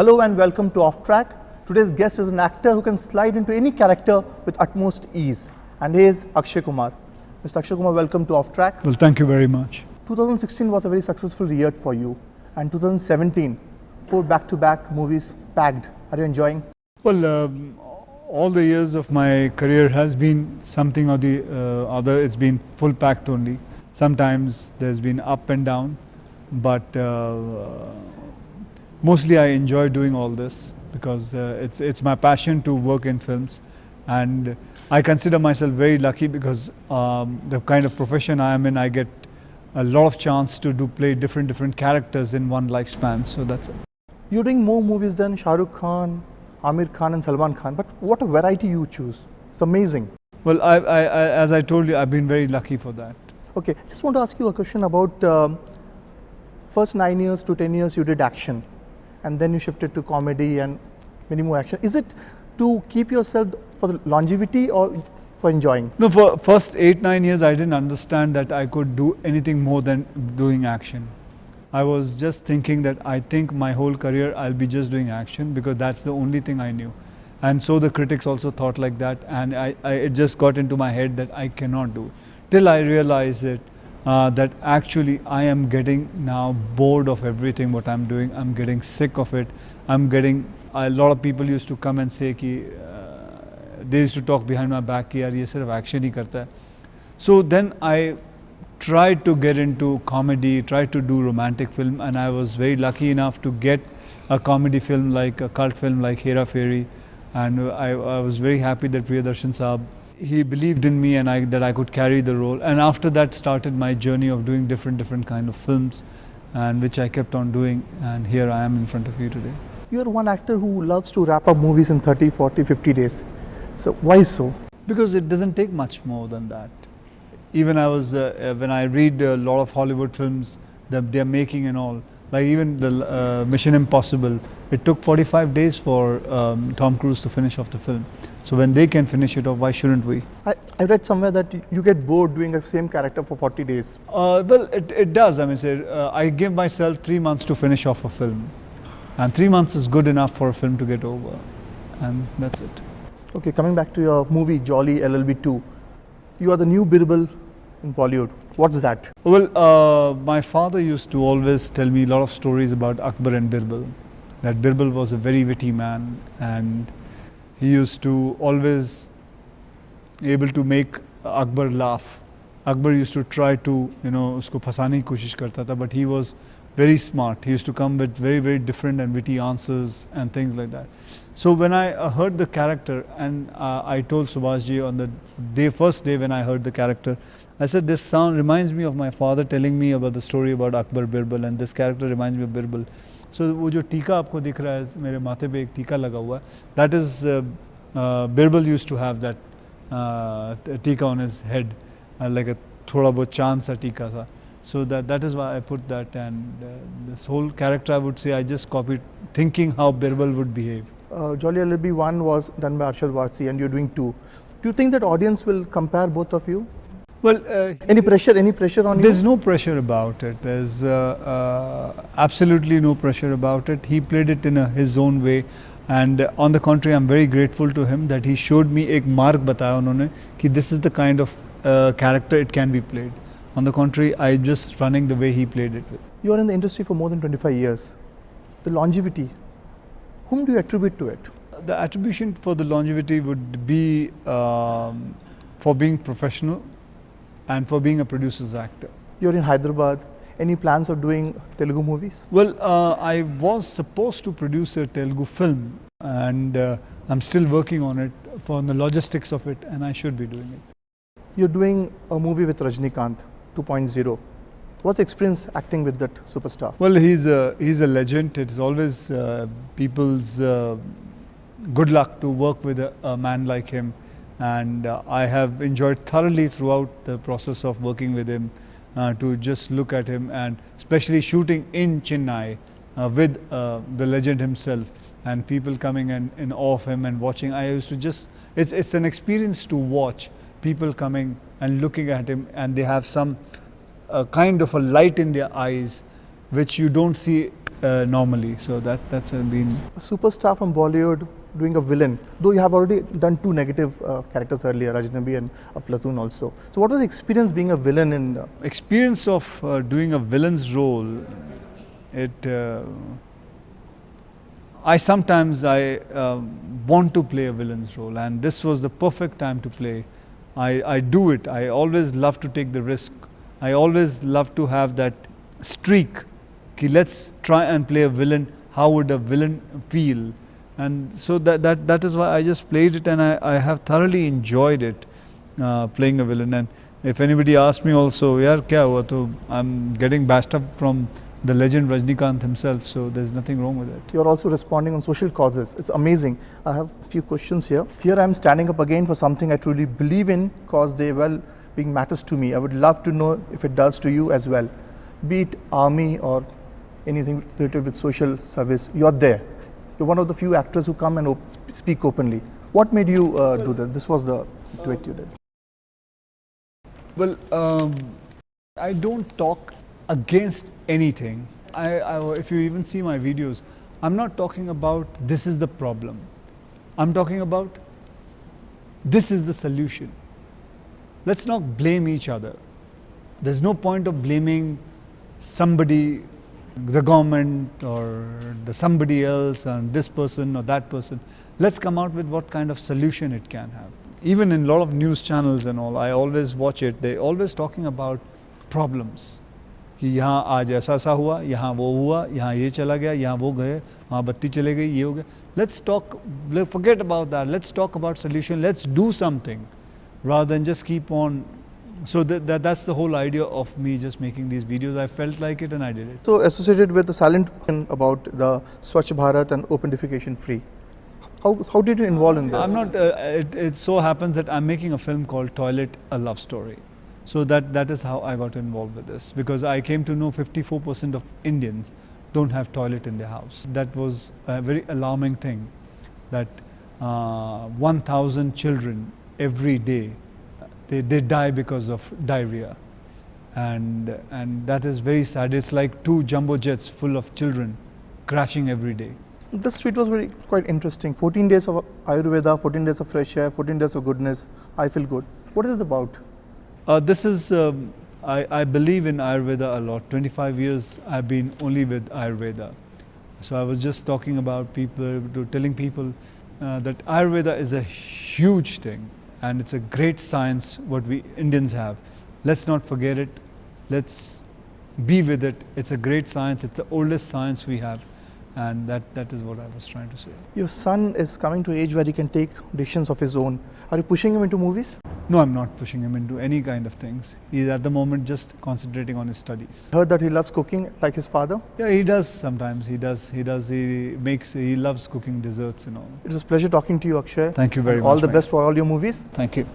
Hello and welcome to Off Track. Today's guest is an actor who can slide into any character with utmost ease, and he is Akshay Kumar. Mr. Akshay Kumar, welcome to Off Track. Well, thank you very much. 2016 was a very successful year for you, and 2017, 4 back-to-back movies packed. Are you enjoying? Well, all the years of my career has been something or the other. It's been full packed only. Sometimes there's been up and down, but mostly I enjoy doing all this because it's my passion to work in films, and I consider myself very lucky because the kind of profession I am in, I get a lot of chance to play different characters in one lifespan. So that's it. You're doing more movies than Shah Rukh Khan, Amir Khan and Salman Khan, but what a variety you choose. It's amazing. Well, as I told you, I've been very lucky for that. Okay, just want to ask you a question about first 9 years to 10 years you did action, and then you shifted to comedy and many more action. Is it to keep yourself for the longevity or for enjoying? No, for first 8-9 years I didn't understand that I could do anything more than doing action. I was just thinking that I think my whole career I'll be just doing action because that's the only thing I knew. And so the critics also thought like that, and it just got into my head that I cannot do it. Till I realized it, that actually I am getting now bored of everything what I'm doing. I'm getting sick of it. A lot of people used to come and say ki, they used to talk behind my back ki yaar ye sirf action hi karta hai. So then I tried to get into comedy, tried to do romantic film, and I was very lucky enough to get a comedy film like a cult film like Hera Fairy, and I was very happy that Priyadarshan Saab, he believed in me and that I could carry the role. And after that started my journey of doing different kind of films, and which I kept on doing, and here I am in front of you today. You're one actor who loves to wrap up movies in 30, 40, 50 days. So why so? Because it doesn't take much more than that. Even when I read a lot of Hollywood films that they're making and all, like even the Mission Impossible, it took 45 days for Tom Cruise to finish off the film. So when they can finish it off, why shouldn't we? I read somewhere that you get bored doing the same character for 40 days. Well, it does. I mean, I give myself 3 months to finish off a film. And 3 months is good enough for a film to get over. And that's it. Okay, coming back to your movie, Jolly LLB 2. You are the new Bibble in Bollywood. What's that? Well, my father used to always tell me a lot of stories about Akbar and Bibble. That Bibble was a very witty man, and he used to always able to make Akbar laugh. Akbar used to try to, usko phasane ki koshish karta tha, but he was very smart. He used to come with very different and witty answers and things like that. So when I heard the character, and I told Subhash ji on the first day when I heard the character, I said, this sound reminds me of my father telling me about the story about Akbar Bibble, and this character reminds me of Bibble. So वो जो टीका आपको दिख रहा है मेरे माथे पे एक टीका लगा हुआ है, that is Bibble used to have that टीका on his head, like a थोड़ा बहुत चांद सा टीका था. So that is why I put that, and this whole character I would say I just copied, thinking how Bibble would behave. Jolly LLB 1 was done by Arshad Warsi, and you're doing 2. Do you think that audience will compare both of you? Well, any pressure on you? There's no pressure about it. There's absolutely no pressure about it. He played it in his own way, and on the contrary, I'm very grateful to him that he showed me एक मार्ग बताया उन्होंने कि this is the kind of character it can be played. On the contrary, I'm just running the way he played it. You are in the industry for more than 25 years. The longevity, whom do you attribute to it? The attribution for the longevity would be for being professional and for being a producer's actor. You're in Hyderabad. Any plans of doing Telugu movies? Well, I was supposed to produce a Telugu film, and I'm still working on it, for the logistics of it, and I should be doing it. You're doing a movie with Rajnikant, 2.0. What's the experience acting with that superstar? Well, he's a legend. It's always people's good luck to work with a man like him. And I have enjoyed thoroughly throughout the process of working with him, to just look at him, and especially shooting in Chennai with the legend himself, and people coming in awe of him and watching. I used to just, it's an experience to watch people coming and looking at him, and they have some kind of a light in their eyes which you don't see normally. So that's been. A superstar from Bollywood doing a villain, though you have already done two negative characters earlier, Ajnabi and Aflatun also. So what was the experience being a villain in... Experience of doing a villain's role, I sometimes want to play a villain's role, and this was the perfect time to play. I do it. I always love to take the risk. I always love to have that streak. Okay, let's try and play a villain. How would a villain feel? And so that is why I just played it, and I have thoroughly enjoyed it, playing a villain. And if anybody asks me also, yaar kya hua, to I'm getting bashed up from the legend Rajnikant himself, so there's nothing wrong with it. You're also responding on social causes. It's amazing. I have a few questions here. Here I'm standing up again for something I truly believe in, cause they being matters to me. I would love to know if it does to you as well. Be it army or anything related with social service, you're there. You're one of the few actors who come and speak openly. What made you do that? This was the tweet you did. Well, I don't talk against anything. If you even see my videos, I'm not talking about this is the problem. I'm talking about this is the solution. Let's not blame each other. There's no point of blaming somebody, the government or somebody else, and this person or that person. Let's come out with what kind of solution it can have. Even in a lot of news channels and all, I always watch it. They're always talking about problems. कि यहाँ आज ऐसा हुआ, यहाँ वो हुआ, यहाँ ये चला गया, यहाँ वो गए, वहाँ बत्ती चले गई, ये हो गया. Let's talk, forget about that. Let's talk about solution. Let's do something rather than just keep on. So that's the whole idea of me just making these videos. I felt like it and I did it. So associated with the silent about the Swachh Bharat and open defecation free. How did you involve in this? I'm not, it so happens that I'm making a film called Toilet, A Love Story. So that is how I got involved with this, because I came to know 54% of Indians don't have toilet in their house. That was a very alarming thing, that 1,000 children every day, they die because of diarrhea. And that is very sad. It's like 2 jumbo jets full of children crashing every day. This tweet was quite interesting. 14 days of Ayurveda, 14 days of fresh air, 14 days of goodness. I feel good. What is this about? This is, I believe in Ayurveda a lot. 25 years I've been only with Ayurveda. So I was just talking about telling people that Ayurveda is a huge thing, and it's a great science what we Indians have. Let's not forget it. Let's be with it. It's a great science. It's the oldest science we have. And that is what I was trying to say. Your son is coming to age where he can take decisions of his own. Are you pushing him into movies? No, I'm not pushing him into any kind of things. He's at the moment just concentrating on his studies. Heard that he loves cooking like his father? Yeah, he does sometimes. He loves cooking desserts and all. It was a pleasure talking to you, Akshay. Thank you very much. All the best for all your movies. Thank you.